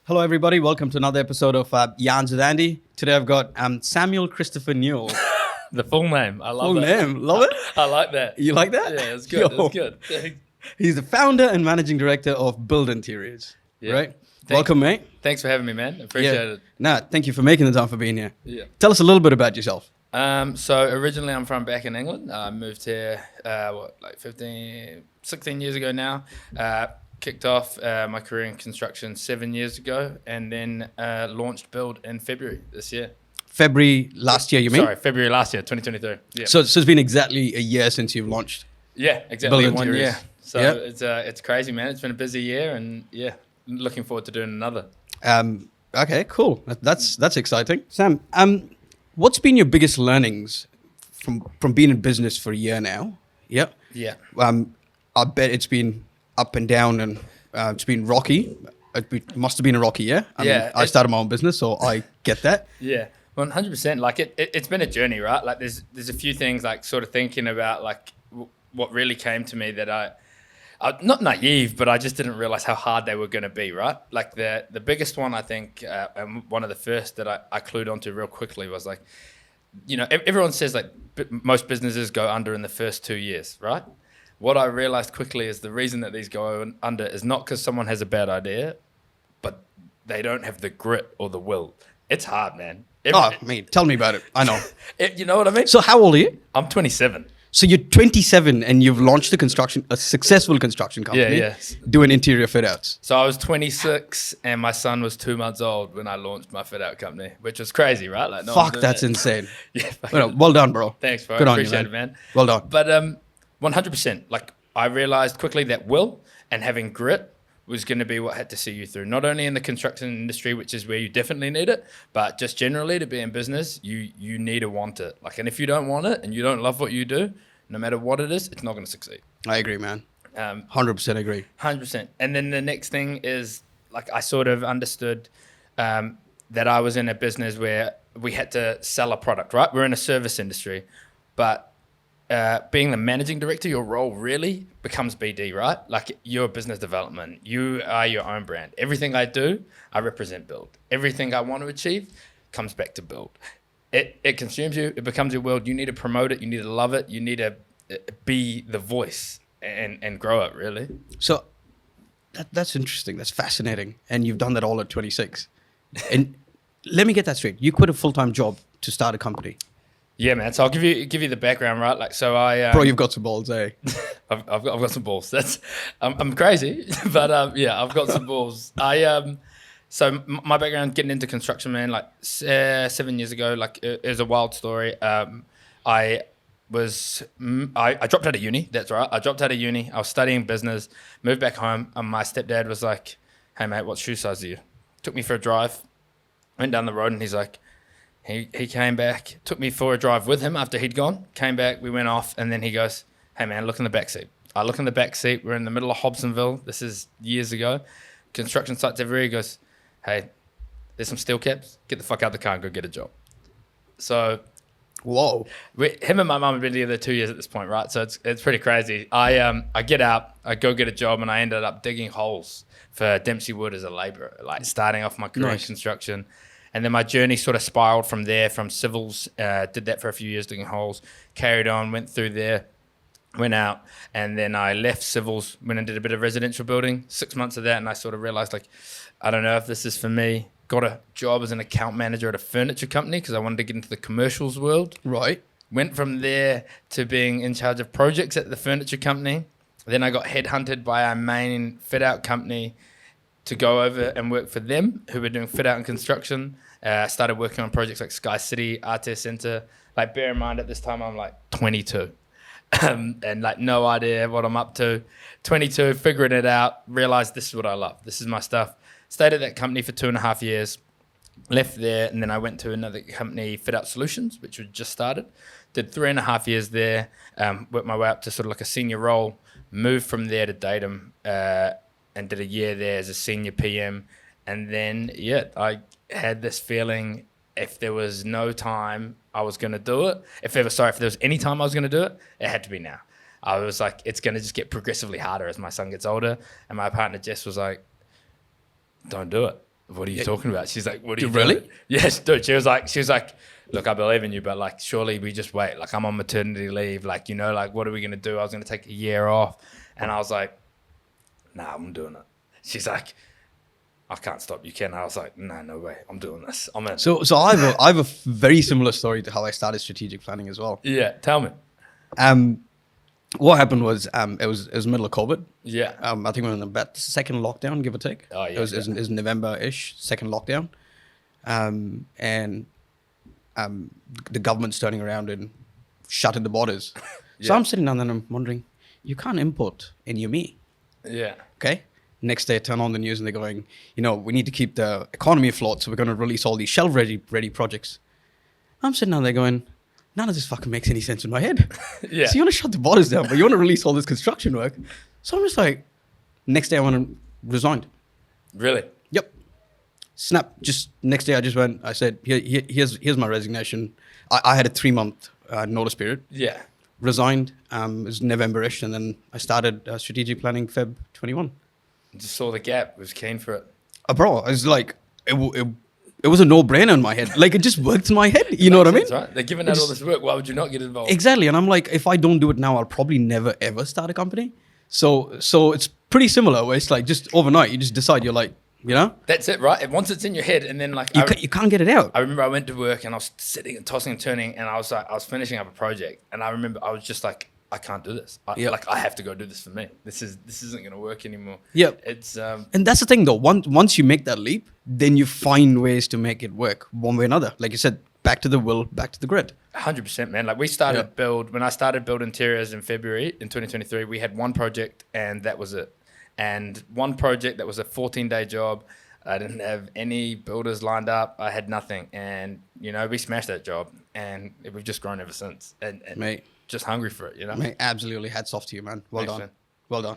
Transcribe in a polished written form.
Hello, everybody. Welcome to another episode of Yarns with Andy. Today I've got Samuel Christopher Newell. The full name. I love Full that. name. Love it? I like that. You like that? Yeah, it's good. Yo. It's good. He's the founder and managing director of Build Interiors. Yeah. Right? Welcome, mate. Thanks for having me, man. Appreciate it. Nah, thank you for making the time for being here. Yeah. Tell us a little bit about yourself. So originally I'm from back in England. I moved here, 16 years ago now. Kicked off my career in construction 7 years ago, and then launched Build in February this year. February last year, you mean? Sorry, February last year, 2023. Yeah. So it's been exactly a year since you've launched. Yeah, exactly. Build 1 Interiors. year. So it's crazy, man. It's been a busy year, and yeah, looking forward to doing another. Okay, cool. That's exciting. Sam, what's been your biggest learnings from being in business for a year now? Yeah. Yeah. I bet it's been up and down, and it's been rocky. It must have been a rocky year. I mean, I started my own business, so I get that. Yeah, 100%. Like it's been a journey, right? Like there's a few things, like sort of thinking about like what really came to me that I not naive, but I just didn't realize how hard they were going to be, right? Like the biggest one, I think, and one of the first that I clued onto real quickly was like, you know, everyone says like most businesses go under in the first 2 years, right? What I realized quickly is the reason that these go under is not because someone has a bad idea, but they don't have the grit or the will. It's hard, man. Tell me about it. I know. You know what I mean? So how old are you? I'm 27. So you're 27 and you've launched a successful construction company. Yeah. Doing interior fit outs. So I was 26 and my son was 2 months old when I launched my fit out company, which was crazy, right? Like, Fuck, that's insane. Yeah. Well done, bro. Thanks, bro. Good on Appreciate you, it, man. Well done. But 100%. Like I realized quickly that will and having grit was going to be what had to see you through. Not only in the construction industry, which is where you definitely need it, but just generally to be in business, you need to want it. Like, and if you don't want it and you don't love what you do, no matter what it is, it's not going to succeed. I agree, man. 100% agree. 100%. And then the next thing is, like, I sort of understood that I was in a business where we had to sell a product, right? We're in a service industry, but being the managing director, your role really becomes BD, right? Like you're business development. You are your own brand. Everything I do, I represent Build. Everything I want to achieve comes back to Build. It consumes you. It becomes your world. You need to promote it. You need to love it. You need to be the voice and grow it, really. So that's interesting. That's fascinating. And you've done that all at 26. And let me get that straight. You quit a full-time job to start a company. Yeah, man. So I'll give you the background, right? Like, so I Bro, you've got some balls, eh? I've got some balls. I'm crazy, but yeah, I've got some balls. So my background getting into construction, man, like 7 years ago, like it was a wild story. I dropped out of uni. That's right. I dropped out of uni. I was studying business, moved back home, and my stepdad was like, "Hey, mate, what shoe size are you?" Took me for a drive, went down the road, and he's like, he came back, took me for a drive with him after he'd gone, came back, we went off, and then he goes, "Hey, man, look in the back seat." I look in the back seat. We're in the middle of Hobsonville. This is years ago. Construction sites everywhere. He goes, "Hey, there's some steel caps. Get the fuck out of the car and go get a job." So, whoa. Him and my mum have been together 2 years at this point, right? So it's pretty crazy. I get out, I go get a job, and I ended up digging holes for Dempsey Wood as a labourer, like starting off my career in construction. And then my journey sort of spiraled from there, from civils, did that for a few years, digging holes, carried on, went through there, went out, and then I left civils, went and did a bit of residential building, 6 months of that, and I sort of realised, like, I don't know if this is for me. Got a job as an account manager at a furniture company because I wanted to get into the commercials world. Right. Went from there to being in charge of projects at the furniture company. Then I got headhunted by our main fit-out company to go over and work for them, who were doing fit-out and construction. Started working on projects like Sky City, Artes Centre. Like, bear in mind, at this time, I'm like 22. And like no idea what I'm up to. 22, figuring it out, realised this is what I love. This is my stuff. Stayed at that company for 2.5 years. Left there, and then I went to another company, Fit Out Solutions, which was just started. Did 3.5 years there, worked my way up to sort of like a senior role. Moved from there to Datum and did a year there as a senior PM. And then, I had this feeling if there was no time I was going to do it, if there was any time I was going to do it, it had to be now. I was like, it's going to just get progressively harder as my son gets older. And my partner Jess was like, don't do it. what are you talking about? She's like, what are you Really? doing? Yes, dude. She was like, look, I believe in you, but like, surely we just wait. Like, I'm on maternity leave. Like, you know, like, what are we going to do? I was going to take a year off. And I was like, nah, I'm doing it. She's like, I can't stop you, Ken. I was like, nah, no way. I'm doing this. I'm in. So I have a very similar story to how I started strategic planning as well. Yeah, tell me. What happened was it was middle of COVID. Yeah. I think we were in about the second lockdown, give or take. Oh, yeah, It was November-ish, second lockdown. And the government's turning around and shutting the borders. So I'm sitting down there and I'm wondering, you can't import any of me. Yeah. Okay. Next day, I turn on the news and they're going, we need to keep the economy afloat, so we're going to release all these shelf-ready projects. I'm sitting down there going, none of this fucking makes any sense in my head. Yeah. So you want to shut the borders down, but you want to release all this construction work. So I'm just like, next day I went and resigned. Really? Yep. Snap. Just next day I said, here's my resignation. I had a 3-month notice period. Yeah. Resigned. It was November-ish, and then I started strategic planning Feb 21. Just saw the gap. Was keen for it. Bro, I was like, it was a no-brainer in my head. Like, it just worked in my head. You know what I mean? That's right. They're giving out all this work. Why would you not get involved? Exactly. And I'm like, if I don't do it now, I'll probably never, ever start a company. So it's pretty similar, where it's like just overnight, you just decide, you're like, That's it, right? Once it's in your head, and then like you can't get it out. I remember I went to work and I was sitting and tossing and turning, and I was finishing up a project, and I remember I was just like, I can't do this. Like, I have to go do this for me. This isn't going to work anymore. Yep. It's And that's the thing, though. Once you make that leap, then you find ways to make it work one way or another. Like you said, back to the will, back to the grid. 100%, man. Like, we started when I started Build Interiors in February in 2023, we had one project and that was it. And one project that was a 14-day job. I didn't have any builders lined up. I had nothing. And, we smashed that job, and we've just grown ever since. And Mate. just hungry for it, Mate, absolutely. Hats off to you, man. Well Thanks, done. man. Well done.